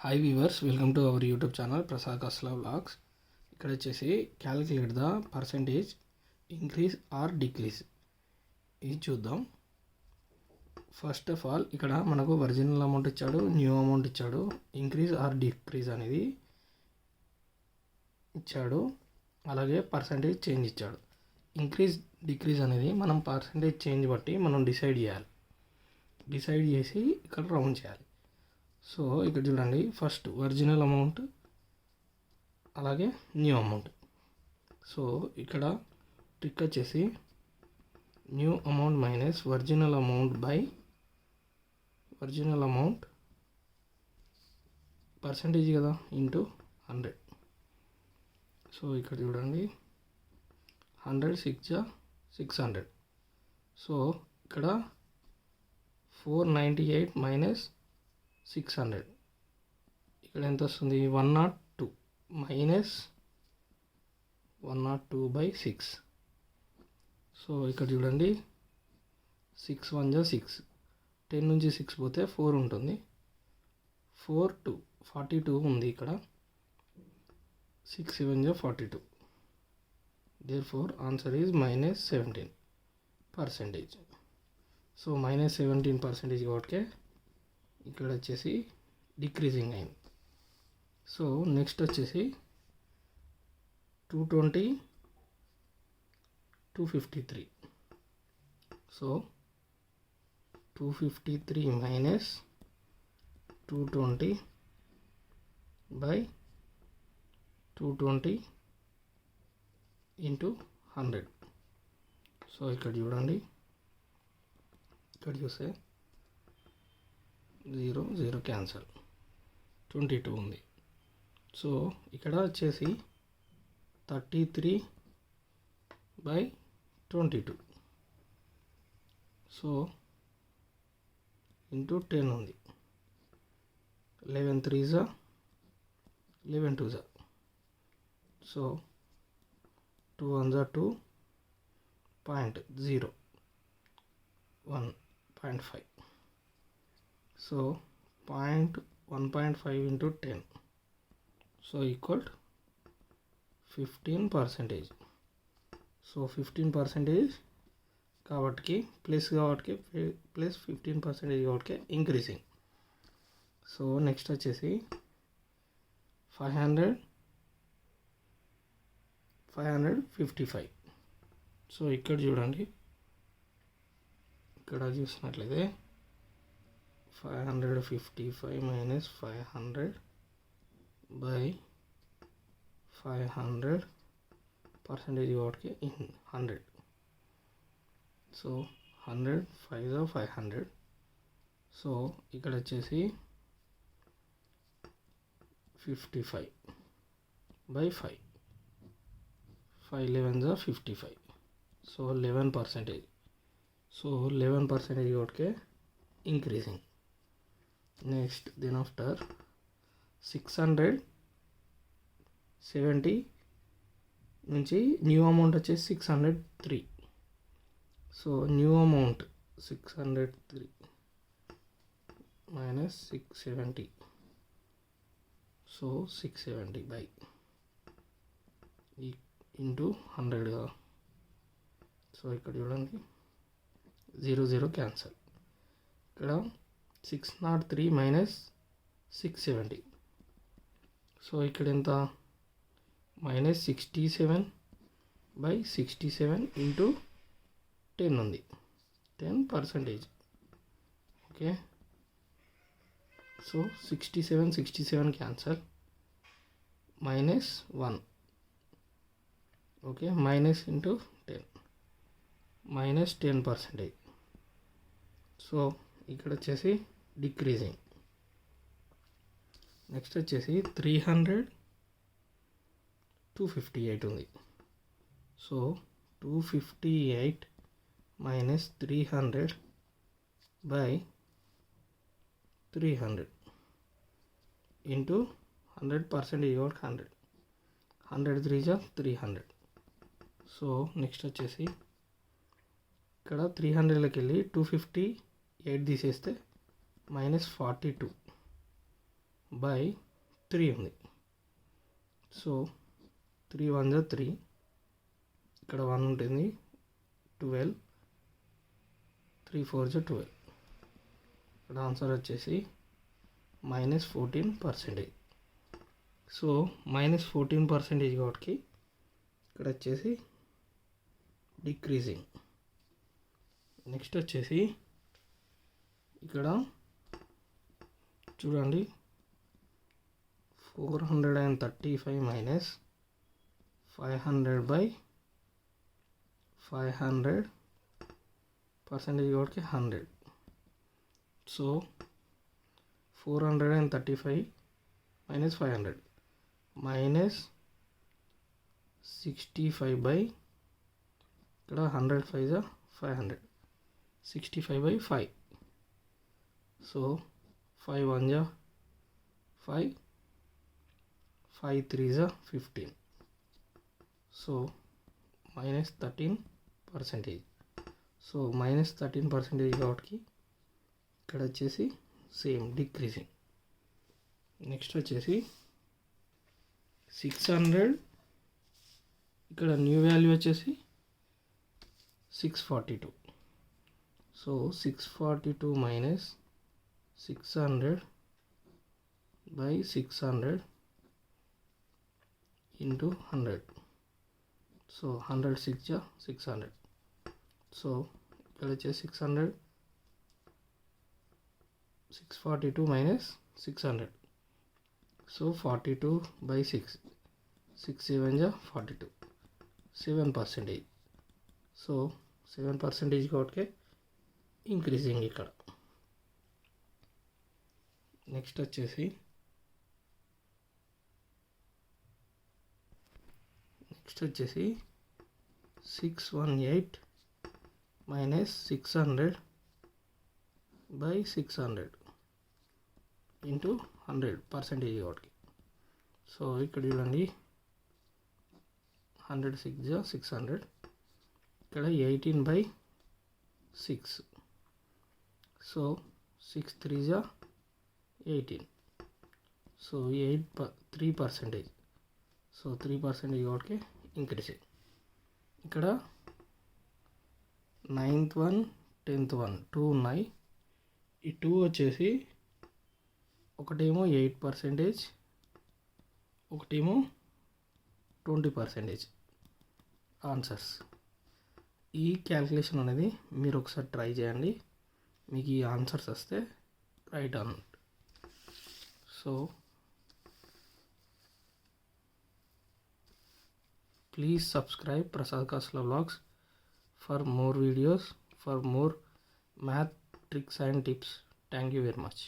Hi viewers, welcome to our YouTube channel Prasad Kasla vlogs. ఇక్కడ వచ్చేసి calculate the percentage increase or decrease ఇది చూద్దాం. First of all ఇక్కడ మనకు ఒరిజినల్ అమౌంట్ ఇచ్చాడు, న్యూ అమౌంట్ ఇచ్చాడు, ఇంక్రీజ్ ఆర్ డిక్రీజ్ అనేది ఇచ్చాడు, అలాగే పర్సంటేజ్ చేంజ్ ఇచ్చాడు. ఇంక్రీజ్ డిక్రీజ్ అనేది మనం పర్సంటేజ్ చేంజ్ బట్టి మనం డిసైడ్ చేసి ఇక్కడ రౌండ్ చేయాలి. సో ఇక్కడ చూడండి, ఫస్ట్ ఒరిజినల్ అమౌంట్ అలాగే న్యూ అమౌంట్. సో ఇక్కడ ట్రిక్ వచ్చేసి new amount minus original amount by original amount percentage కదా ఇంటూ 100. సో ఇక్కడ చూడండి, 100 6 600. సో ఇక్కడ 498 మైనస్ 600 ఇక్కడ ఎంత వస్తుంది? 102 మైనస్ 102/6. సో ఇక్కడ చూడండి, 6 1 6, 10 నుంచి 6 పోతే 4 ఉంటుంది. 4 2 42 ఉంది ఇక్కడ. 6 7 42. therefore answer is -17%. సో -17% కాబట్టి ఇక్కడ వచ్చేసి డిక్రీజింగ్ అయింది. సో నెక్స్ట్ వచ్చేసి 220 253. So 253 minus 220 by 220 into 100. So ఇక్కడ చూడండి, ఇక్కడ చూస్తే 0 0 క్యాన్సల్, 22 ఉంది. సో ఇక్కడ వచ్చేసి 33/22. సో ఇంటూ 10 ఉంది. 11 3 11 2. So 2 1 2 0 1.5. So 1.5 into 10. So equal 15%. So 15% కాబట్టి ప్లస్ 15% కాబట్టి ఇంక్రీజింగ్. సో నెక్స్ట్ వచ్చేసి 555. సో ఇక్కడ చూడండి, ఇక్కడ చూసినట్లయితే 555 మైనస్ 500 బై 500 పర్సంటేజ్ కాబట్టి 100. సో 100 5 500. సో ఇక్కడ వచ్చేసి 55/5. 5 11 55. సో 11%. సో 11% కాబట్టి ఇంక్రీజింగ్. నెక్స్ట్ దెన్ ఆఫ్టర్ 670 నుంచి న్యూ అమౌంట్ వచ్చేసి 603. So new amount 603 minus 670. So 670 by into 100 కదా. సో ఇక్కడ చూడండి, 0 0 క్యాన్సల్. ఇక్కడ 603 మైనస్ 670. సో ఇక్కడ ఎంత? -67/67 ఇంటూ 10 ఉంది, 10%. Okay. So 67 cancel, -1. Okay, minus into 10 -10%. So ఇక్కడ వచ్చేసి డిక్రీజింగ్. నెక్స్ట్ వచ్చేసి 300 258 ఉంది. So 258 minus 300 by 300 into 100% 100. 100 3 300. So next వచ్చేసి ఇక్కడ 300లోకి వెళ్ళి 258 తీసేస్తే -42 బై 3 ఉంది. సో 3 1 జా 3, ఇక్కడ 1 ఉంటుంది, 12, 3 4 జా 12. ఇక్కడ ఆన్సర్ వచ్చేసి -14%. సో -14% కాబట్టి ఇక్కడ వచ్చేసి డిక్రీజింగ్. నెక్స్ట్ వచ్చేసి ఇక్కడ చూడండి, 435 మైనస్ 500/500 పర్సెంటేజ్ కాబట్టి 100. సో 435 మైనస్ 500 మైనస్ 65 ఇక్కడ 100 5 జా 500, 65/5. సో 5 1 జా 5, 5 3 జా 15. సో -13%. సో -13% కాబట్టి ఇక్కడ వచ్చేసి సేమ్ డిక్రీజింగ్. నెక్స్ట్ వచ్చేసి 600, ఇక్కడ న్యూ వాల్యూ వచ్చేసి 642. So 642 minus 600/600 into 100. సో 100 6 జా 600. సో ఇక్కడ వచ్చేసి 642 మైనస్ 600. సో 42/6, 6 7 జా 42, 7%. సో 7% కాబట్టి ఇంక్రీజింగ్ ఇక్కడ. నెక్స్ట్ వచ్చేసి 618 మైనస్ 600/600 ఇంటూ 100% కాబట్టి. సో ఇక్కడ చూడండి, 100 6 జా 600, ఇక్కడ 18/6. సో 6 3 జా 18. సో 3%. సో 3% కాబట్టి ఇంక్రీజింగ్. ఇక్కడ 9th 1 10th 1 2 ఉన్నాయి. ఈ 2 వచ్చేసి ఒకటేమో 8%, ఒకటేమో 20% ఆన్సర్స్. ఈ క్యాల్కులేషన్ అనేది మీరు ఒకసారి ట్రై చేయండి, మీకు ఈ ఆన్సర్స్ వస్తే right on. So please subscribe Prasad Kasla Vlogs for more videos, for more math tricks and tips. Thank you very much.